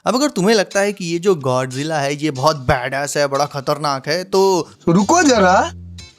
अब अगर तुम्हें लगता है कि ये जो गॉडजिला है ये बहुत बैडएस है, बड़ा खतरनाक है, तो रुको जरा,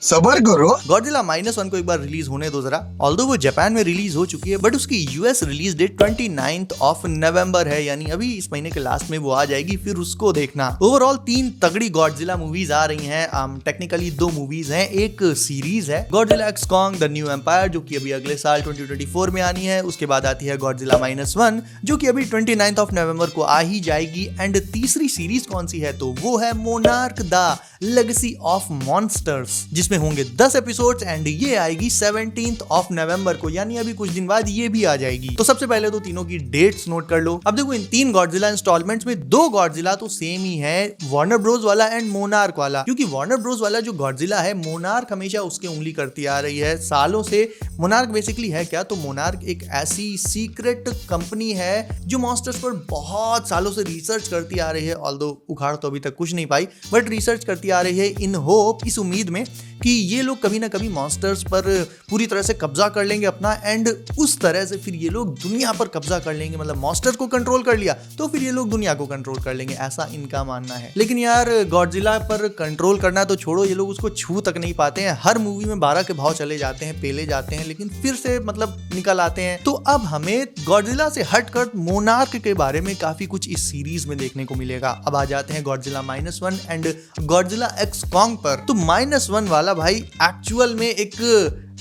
सबर करो। गॉडजिला -1 को एक बार रिलीज होने दो जरा। ऑल्दो वो जापान में रिलीज हो चुकी है बट उसकी US release date 29 of November है, यानी अभी इस महीने के लास्ट में वो आ जाएगी, फिर उसको देखना। ओवरऑल 3 तगड़ी गॉडजिला मूवीज आ रही हैं। टेक्निकली 2 मूवीज हैं, एक सीरीज है Godzilla x Kong the new empire जो कि अभी अगले साल 2024 में आनी है। उसके बाद आती है गॉडजिला -1 जो कि अभी 29 ऑफ नवंबर को आ ही जाएगी। एंड तीसरी सीरीज कौन सी है, तो वो है monarch the legacy of monsters, जिसमें होंगे 10 एपिसोड्स एंड ये आएगी 17 ऑफ नवंबर को, यानी अभी कुछ दिन बाद ये भी आ जाएगी। तो सबसे पहले तो तीनों की डेट्स नोट कर लो। अब देखो इन 3 गॉडजिला इंस्टॉलमेंट्स में 2 गॉडजिला तो सेम ही है, वार्नर ब्रोस वाला एंड मोनार्क वाला। क्योंकि वार्नर ब्रोस वाला जो गॉडजिला है, मोनार्क हमेशा उसके उंगली करती आ रही है सालों से। मोनार्क बेसिकली है क्या, तो मोनार्क एक ऐसी सीक्रेट कंपनी है जो मॉन्स्टर्स पर बहुत सालों से रिसर्च करती आ रही है। ऑल्दो उखाड़ तो अभी तक कुछ नहीं पाई, बट रिसर्च करती आ रही है इन होप, इस उम्मीद में कि ये लोग कभी ना कभी मॉन्स्टर्स पर पूरी तरह से कब्जा कर लेंगे अपना, एंड उस तरह से फिर ये लोग दुनिया पर कब्जा कर लेंगे। मतलब मॉन्स्टर को कंट्रोल कर लिया तो फिर ये लोग दुनिया को कंट्रोल कर लेंगे, ऐसा इनका मानना है। लेकिन यार गॉडजिला पर कंट्रोल करना तो छोड़ो, ये लोग उसको छू तक नहीं पाते हैं। हर मूवी में 12 के भाव चले जाते हैं, पेले जाते हैं, लेकिन फिर से मतलब निकल आते हैं। तो अब हमें गॉडजिला से हटकर मोनार्क के बारे में काफी कुछ इस सीरीज में देखने को मिलेगा। अब आ जाते हैं Godzilla -1 and Godzilla x Kong पर। तो -1 वाला भाई एक्चुअल में एक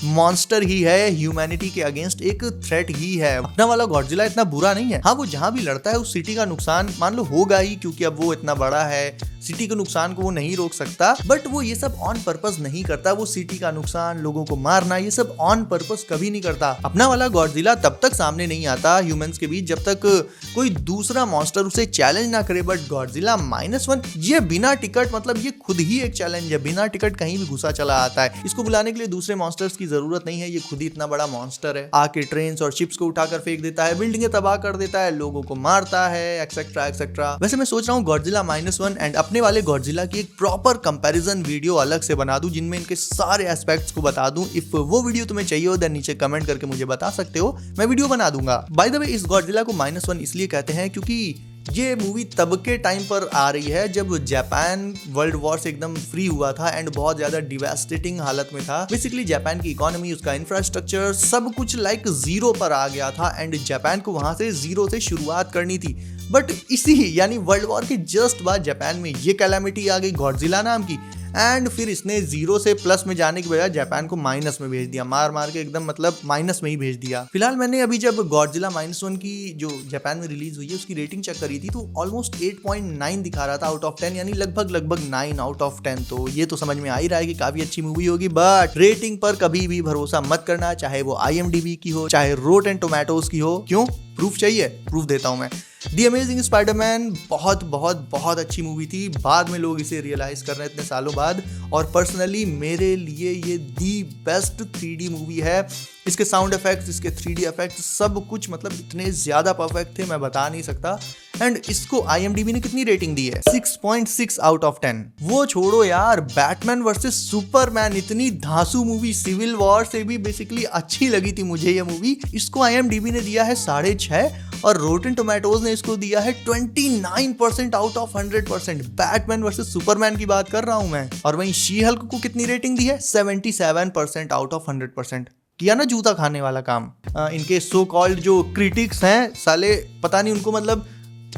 मॉन्स्टर ही है, ह्यूमैनिटी के अगेंस्ट एक थ्रेट ही है। अपना वाला गॉडजिला इतना बुरा नहीं है। हाँ, वो जहां भी लड़ता है उस सिटी का नुकसान मान लो होगा ही, क्योंकि अब वो इतना बड़ा है, सिटी के नुकसान को वो नहीं रोक सकता। बट वो ये सब ऑन पर्पस नहीं करता। वो सिटी का नुकसान, लोगों को मारना, ये सब ऑन पर्पस कभी नहीं करता। अपना वाला गॉडजिला तब तक सामने नहीं आता ह्यूमंस के बीच जब तक कोई दूसरा मॉन्स्टर उसे चैलेंज ना करे। बट गॉडजिला -1 ये बिना टिकट, मतलब ये खुद ही एक चैलेंज है, बिना टिकट कहीं भी घुसा चला आता है। इसको बुलाने के लिए दूसरे मॉन्स्टर्स की जरूरत नहीं है, ये खुद ही इतना बड़ा मॉन्स्टर है। आके ट्रेन्स और शिप्स को उठाकर फेंक देता है, बिल्डिंगें तबाह कर देता है, लोगों को मारता है, एक्सेट्रा एक्सेट्रा। वैसे मैं सोच रहा हूँ गॉडजिला -1 एंड अपने वाले गॉडजिला की एक प्रॉपर कंपैरिजन वीडियो अलग से बना दूं, जिनमें इनके सारे एस्पेक्ट्स को बता दूं। इफ वो वीडियो तुम्हें चाहिए हो देन नीचे कमेंट करके मुझे बता सकते हो, मैं वीडियो बना दूंगा। बाय द वे इस गॉडजिला को -1 इसलिए कहते हैं क्योंकि ये मूवी तब के टाइम पर आ रही है जब जापान वर्ल्ड वॉर से एकदम फ्री हुआ था एंड बहुत ज्यादा डिवास्टेटिंग हालत में था। बेसिकली जापान की इकोनॉमी, उसका इंफ्रास्ट्रक्चर सब कुछ लाइक जीरो पर आ गया था एंड जापान को वहां से जीरो से शुरुआत करनी थी। बट इसी यानी वर्ल्ड वॉर के जस्ट बाद जापान में ये कैलामिटी आ गई गॉडजिला नाम की, एंड फिर इसने जीरो से प्लस में जाने की बजाय जापान को माइनस में भेज दिया, मार मार के एकदम मतलब माइनस में ही भेज दिया। फिलहाल मैंने अभी जब गॉडजिला -1 की जो जापान में रिलीज हुई है उसकी रेटिंग चेक करी थी तो ऑलमोस्ट 8.9 दिखा रहा था आउट ऑफ 10, यानी लगभग 9 आउट ऑफ 10। तो ये तो समझ में आ ही रहा है कि काफी अच्छी मूवी होगी। बट रेटिंग पर कभी भी भरोसा मत करना, चाहे वो IMDb की हो, चाहे रोटेन टोमेटोज की हो। क्यों? प्रूफ चाहिए? प्रूफ देता हूं मैं। दी अमेजिंग स्पाइडरमैन बहुत अच्छी मूवी थी। बाद में लोग इसे रियलाइज कर रहे हैं इतने सालों बाद, और पर्सनली मेरे लिए ये दी बेस्ट 3D मूवी है। इसके साउंड इफेक्ट्स, इसके 3D इफेक्ट्स, सब कुछ मतलब इतने ज्यादा परफेक्ट थे मैं बता नहीं सकता। एंड इसको IMDb ने कितनी रेटिंग दी है? 6.6 आउट ऑफ 10। वो छोड़ो यार, बैटमैन वर्सेस सुपरमैन इतनी धांसू मूवी, सिविल वॉर से भी बेसिकली अच्छी लगी थी मुझे ये मूवी। इसको IMDb ने दिया है 6.5 और रोटेन टोमेटोज ने इसको दिया है 29% out of 100%। Batman versus Superman की बात कर रहा हूं मैं। और वहीं शी हल्क को कितनी रेटिंग दी है? 77% आउट ऑफ 100%। किया ना जूता खाने वाला काम। इनके सो कॉल्ड जो क्रिटिक्स हैं साले, पता नहीं उनको मतलब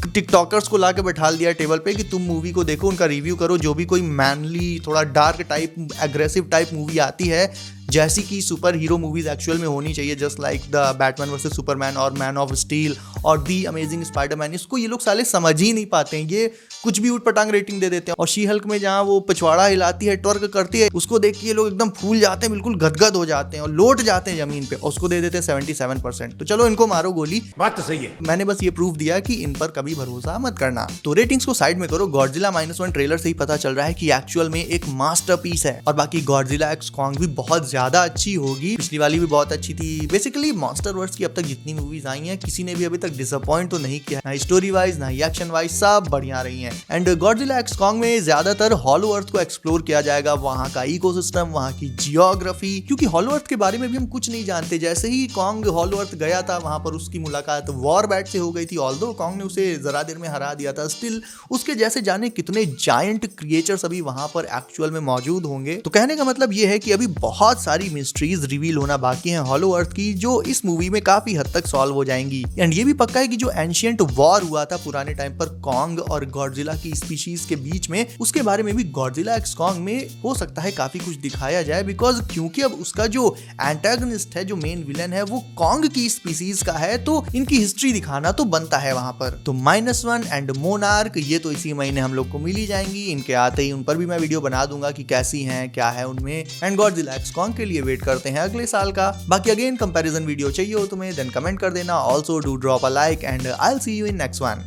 टिकटॉकर्स को लाके बैठा दिया टेबल पे कि तुम मूवी को देखो, उनका रिव्यू करो। जो भी कोई मैनली, थोड़ा dark type, aggressive type movie आती है, जैसी कि सुपर हीरो मूवीज एक्चुअल में होनी चाहिए, just like the Batman versus Superman और मैन ऑफ स्टील और दी अमेजिंग स्पाइडरमैन, इसको ये लोग साले समझ ही नहीं पाते हैं। ये कुछ भी उठपटांग रेटिंग दे देते हैं। और शी हल्क में जहाँ वो पिछवाड़ा हिलाती है, ट्वर्क करती है, उसको देख के ये लोग एकदम फूल जाते हैं, बिल्कुल गदगद हो जाते हैं और लौट जाते हैं जमीन पे, और उसको दे देते हैं 77%। तो चलो इनको मारो गोली। बात तो सही है। मैंने बस ये प्रूफ दिया कि इन पर कभी भरोसा मत करना। तो रेटिंग्स को साइड में करो। गॉडजिला -1 ट्रेलर से ही पता चल रहा है कि एक्चुअल में एक मास्टरपीस है, और बाकी गॉडजिला एक्स कॉन्ग भी बहुत ज्यादा अच्छी होगी। पिछली वाली भी बहुत अच्छी थी। बेसिकली मॉन्स्टरवर्स की अब तक जितनी मूवीज आई हैं किसी ने भी अभी तक डिसअपॉइंट तो नहीं किया, ना स्टोरी वाइज ना एक्शन वाइज, सब बढ़िया रही हैं। एंड गॉडजिला एक्स कॉन्ग में ज्यादातर हॉलो अर्थ को एक्सप्लोर किया जाएगा, वहां का इकोसिस्टम, वहां की जियोग्राफी, क्योंकि हॉलो अर्थ के बारे में भी हम कुछ नहीं जानते। जैसे ही कॉन्ग हॉलो अर्थ गया था वहां पर उसकी मुलाकात वॉर बैट से हो गई थी। ऑल्दो कॉन्ग ने उसे जरा देर में हरा दिया था, स्टिल उसके जैसे जाने कितने जायंट क्रिएचर्स अभी वहां पर एक्चुअल में मौजूद होंगे। तो कहने का मतलब यह है कि अभी बहुत सारी मिस्ट्रीज रिवील होना बाकी हैं हॉलो अर्थ की, जो इस मूवी में काफी हद तक सॉल्व हो जाएंगी। एंड ये भी पक्का है कि जो एंशिएंट वॉर हुआ था पुराने टाइम पर कॉन्ग और गॉडजिला की स्पीशीज के बीच में, उसके बारे में भी गॉडजिला एक्स कॉन्ग में हो सकता है काफी कुछ दिखाया जाए, बिकॉज क्योंकि अब उसका जो एंटागनिस्ट है, जो मेन विलन है, वो कॉन्ग की स्पीशीज का है, तो इनकी हिस्ट्री दिखाना तो बनता है वहां पर। तो -1 एंड मोनार्क ये तो इसी महीने हम लोग को मिल ही जाएंगी। इनके आते ही उन पर भी मैं वीडियो बना दूंगा कि कैसी हैं, क्या है उनमें। एंड गॉडजिला एक्स कॉन्ग के लिए वेट करते हैं अगले साल का। बाकी अगेन कंपैरिजन वीडियो चाहिए हो तुम्हें, देन कमेंट कर देना। Also do drop a like and I will see you in next one.